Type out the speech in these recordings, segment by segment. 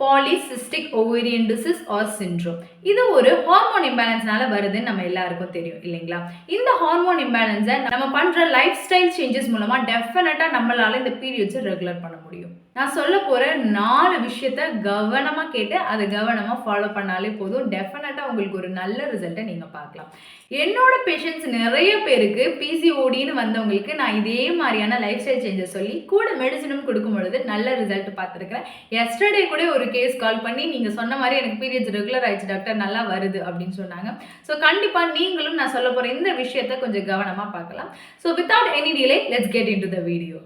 Polycystic ovarian disease or syndrome. இது ஒரு hormone இம்பேலன்ஸ்னால வருதுன்னு நம்ம எல்லாருக்கும் தெரியும் இல்லைங்களா? இந்த ஹார்மோன் இம்பேலன்ஸை நம்ம பண்ற லைஃப் ஸ்டைல் சேஞ்சஸ் மூலமா டெஃபினட்டா நம்மளால இந்த பீரியட்ஸை ரெகுலர் பண்ண முடியும். நான் சொல்ல போற 4 விஷயத்த கவனமா கேட்டு அதை கவனமா ஃபாலோ பண்ணாலே போதும். டெஃபினட்டா உங்களுக்கு ஒரு நல்ல ரிசல்ட்டை நீங்க பார்க்கலாம். என்னோட பேஷண்ட்ஸ் நிறைய பேருக்கு பிசிஓடின்னு வந்தவங்களுக்கு நான் இதே மாதிரியான லைஃப் ஸ்டைல் சேஞ்சஸ் சொல்லி கூட மெடிசனும் கொடுக்கும் பொழுது நல்ல ரிசல்ட் பார்த்துருக்கிறேன். எஸ்டர்டே கூட ஒரு கேஸ் கால் பண்ணி நீங்கள் சொன்ன மாதிரி எனக்கு பீரியட்ஸ் ரெகுலர் ஆயிடுச்சு டாக்டர், நல்லா வருது அப்படின்னு சொன்னாங்க. ஸோ கண்டிப்பாக நீங்களும் நான் சொல்ல போகிற இந்த விஷயத்தை கொஞ்சம் கவனமாக பார்க்கலாம். So without any delay let's get in to the video.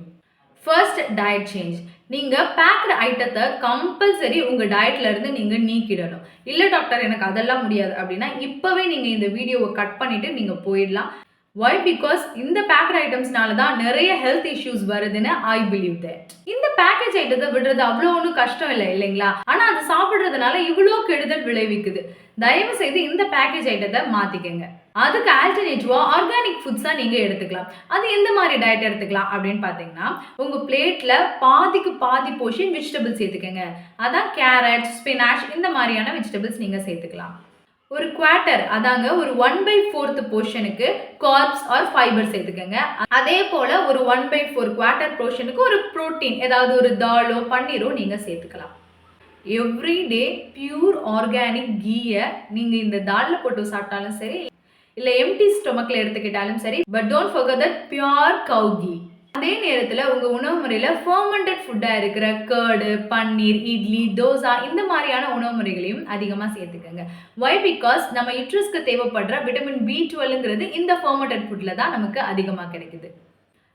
First, diet change. நீங்கள் பேக்டு ஐட்டத்தை கம்பல்சரி உங்கள் டயட்ல இருந்து நீங்கள் நீக்கிடணும். இல்லை டாக்டர் எனக்கு அதெல்லாம் முடியாது அப்படின்னா இப்போவே நீங்கள் இந்த வீடியோவை கட் பண்ணிட்டு நீங்கள் போயிடலாம். Why? Because இந்த பேக்கேஜ் ஐட்டம்ஸ்னால தான் நிறைய ஹெல்த் இஷ்யூஸ் வருதுன்னு ஐ பிலீவ் தட். இந்த பேக்கேஜ் ஐட்டத்தை விடுறது அவ்வளோ ஒன்றும் கஷ்டம் இல்லை இல்லைங்களா? ஆனால் அது சாப்பிட்றதுனால இவ்வளோ கெடுதல் விளைவிக்குது. தயவு செய்து இந்த பேக்கேஜ் ஐட்டத்தை மாற்றிக்கங்க. அதுக்கு ஆல்டர்னேட்டிவா ஆர்கானிக் ஃபுட்ஸாக நீங்கள் எடுத்துக்கலாம். அது எந்த மாதிரி டயட் எடுத்துக்கலாம் அப்படின்னு பார்த்தீங்கன்னா, உங்கள் பிளேட்டில் பாதிக்கு பாதி போர்ஷன் வெஜிடபிள்ஸ் சேர்த்துக்கங்க. அதான் கேரட், ஸ்பினாச் இந்த மாதிரியான வெஜிடபிள்ஸ் நீங்கள் சேர்த்துக்கலாம். ஒரு குவார்ட்டர், அதாங்க ஒரு 1/4 போர்ஷனுக்கு கார்ப்ஸ் ஆர் ஃபைபர் சேர்த்துக்கங்க. அதே போல ஒரு 1/4 குவார்ட்டர் போர்ஷனுக்கு ஒரு புரோட்டீன், ஏதாவது ஒரு தாலோ பன்னீரோ நீங்க சேர்த்துக்கலாம். எவ்ரிடே பியூர் ஆர்கானிக் கீயை நீங்க இந்த தால்ல போட்டு சாப்பிட்டாலும் சரி, இல்ல எம்டி ஸ்டொமக்ல எடுத்துக்கிட்டாலும் சரி, but don't forget that pure cow ghee. அதே நேரத்தில் உங்கள் உணவு முறையில் ஃபர்மெண்டட் ஃபுட்டாக இருக்கிற கர்டு, பன்னீர், இட்லி, தோசா இந்த மாதிரியான உணவு முறைகளையும் அதிகமாக சேர்த்துக்கங்க. வை? பிகாஸ் நம்ம யூட்ரஸ்க்கு தேவைப்படுற விட்டமின் B12ங்கிறது இந்த ஃபர்மெண்டட் ஃபுட்டில் தான் நமக்கு அதிகமாக கிடைக்குது.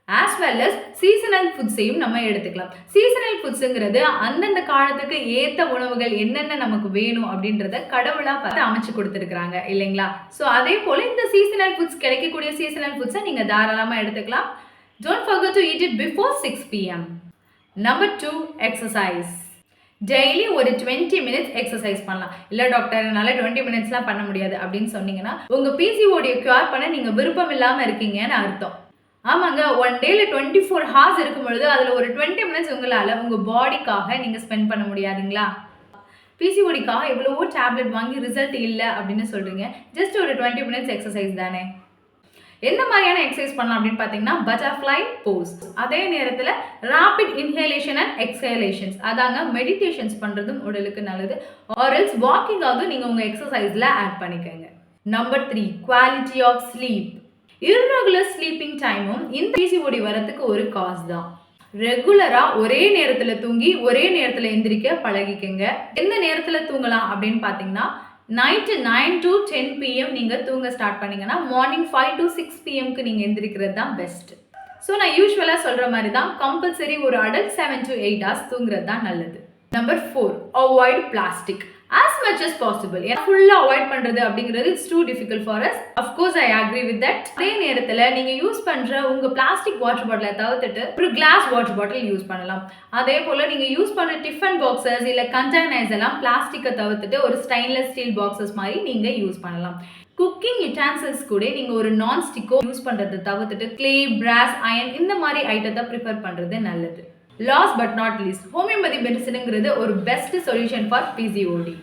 ஆஸ் வெல் அஸ் சீசனல் ஃபுட்ஸையும் நம்ம எடுத்துக்கலாம். சீசனல் ஃபுட்ஸுங்கிறது அந்தந்த காலத்துக்கு ஏற்ற உணவுகள் என்னென்ன நமக்கு வேணும் அப்படின்றத கடவுளாக பார்த்து அமைச்சு கொடுத்துருக்குறாங்க இல்லைங்களா? ஸோ அதே போல் இந்த சீசனல் ஃபுட்ஸ் கிடைக்கக்கூடிய சீசனல் ஃபுட்ஸை நீங்கள் தாராளமாக எடுத்துக்கலாம். Don't forget to eat it before 6 p.m. Number 2, exercise. Daily ஒரு 20 minutes எக்ஸசைஸ் பண்ணலாம். இல்லை டாக்டர் என்னால் 20 minutesலாம் பண்ண முடியாது அப்படின்னு சொன்னீங்கன்னா உங்கள் பிசிஓடியை க்யூர் பண்ண நீங்கள் விருப்பம் இல்லாமல் இருக்கீங்கன்னு அர்த்தம். ஆமாங்க, ஒன் டேல 24 hours இருக்கும் பொழுது அதில் ஒரு 20 minutes உங்களால் உங்கள் பாடிக்காக நீங்கள் ஸ்பெண்ட் பண்ண முடியாதுங்களா? பிசிஓடிக்காக எவ்வளவோ டேப்லெட் வாங்கி ரிசல்ட் இல்லை அப்படின்னு சொல்கிறீங்க. ஜஸ்ட் ஒரு 20 minutes எக்ஸசைஸ் தானே. எந்த மாதிரியான எக்ஸசைஸ் பண்ணலாம் அப்படின்னு பார்த்தீங்கன்னா, பட்டர்ஃப்ளை போஸ். அதே நேரத்தில் ராபிட் இன்ஹேலேஷன் அண்ட் எக்ஸலேஷன்ஸ், அதாங்க மெடிடேஷன்ஸ் பண்ணுறதும் உடலுக்கு நல்லது. ஆர்எல்ஸ் வாக்கிங்காவது நீங்கள் உங்கள் எக்ஸசைஸில் ஆட் பண்ணிக்கோங்க. Number 3, quality of sleep. Irregular sleeping டைமும் இந்த பிசிஓடி வரத்துக்கு ஒரு காஸ் தான். ரெகுலராக ஒரே நேரத்தில் தூங்கி ஒரே நேரத்தில் எந்திரிக்க பழகிக்கங்க. எந்த நேரத்தில் தூங்கலாம் அப்படின்னு பார்த்தீங்கன்னா, நைட்டு 9 to 10 p.m. நீங்கள் தூங்க ஸ்டார்ட் பண்ணிங்கன்னா மார்னிங் 5 to 6 p.m.க்கு நீங்கள் எந்திரிக்கிறது தான் பெஸ்ட். ஸோ நான் யூஸ்வலாக சொல்கிற மாதிரி தான் கம்பல்சரி ஒரு அடல்ட் 7 to 8 hours தூங்குறது தான் நல்லது. Number 4, avoid plastic as much as possible. ஃபுல்லாக அவாய்ட் பண்ணுறது அப்படிங்கிறது it's two difficult for us. Of course I agree with that. அதே நேரத்தில் நீங்கள் யூஸ் பண்ணுற உங்கள் பிளாஸ்டிக் வாட்டர் பாட்டிலை தவிர்த்துட்டு ஒரு கிளாஸ் வாட்டர் பாட்டில் யூஸ் பண்ணலாம். அதே போல் நீங்கள் யூஸ் பண்ணுற டிஃபன் பாக்ஸஸ் இல்லை கண்டெய்னர்ஸ் எல்லாம் பிளாஸ்டிக்கை தவிர்த்துட்டு ஒரு ஸ்டெயின்லெஸ் ஸ்டீல் பாக்ஸஸ் மாதிரி நீங்கள் யூஸ் பண்ணலாம். குக்கிங் யுட்டான்சில்ஸ் கூட நீங்கள் ஒரு நான்ஸ்டிக்கோ யூஸ் பண்ணுறதை தவிர்த்துட்டு கிளே, பிராஸ், அயன் இந்த மாதிரி ஐட்டத்தை ப்ரிஃபர் பண்ணுறது நல்லது. Last but not least, homeopathy மெடிசனுங்கிறது ஒரு பெஸ்ட் சொல்யூஷன் ஃபார் பிசிஓடி.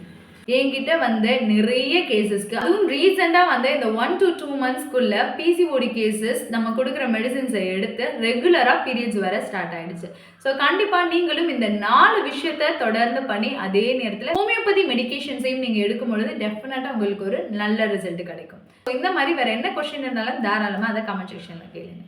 என்கிட்ட வந்து நிறைய கேசஸ்க்கு, அதுவும் ரீசெண்டாக வந்து இந்த 1 to 2 monthsக்குள்ள பிசிஓடி கேசஸ் நம்ம கொடுக்குற மெடிசின்ஸை எடுத்து ரெகுலராக பீரியட்ஸ் வர ஸ்டார்ட் ஆகிடுச்சு. ஸோ கண்டிப்பாக நீங்களும் இந்த 4 விஷயத்தை தொடர்ந்து பண்ணி அதே நேரத்தில் ஹோமியோபதி மெடிகேஷன்ஸையும் நீங்கள் எடுக்கும் பொழுது டெஃபினட்டாக உங்களுக்கு ஒரு நல்ல ரிசல்ட் கிடைக்கும். ஸோ இந்த மாதிரி வேறு என்ன கொஸ்டின் இருந்தாலும் தாராளமாக அதை கமெண்ட் செக்ஷனில் கேளுங்க.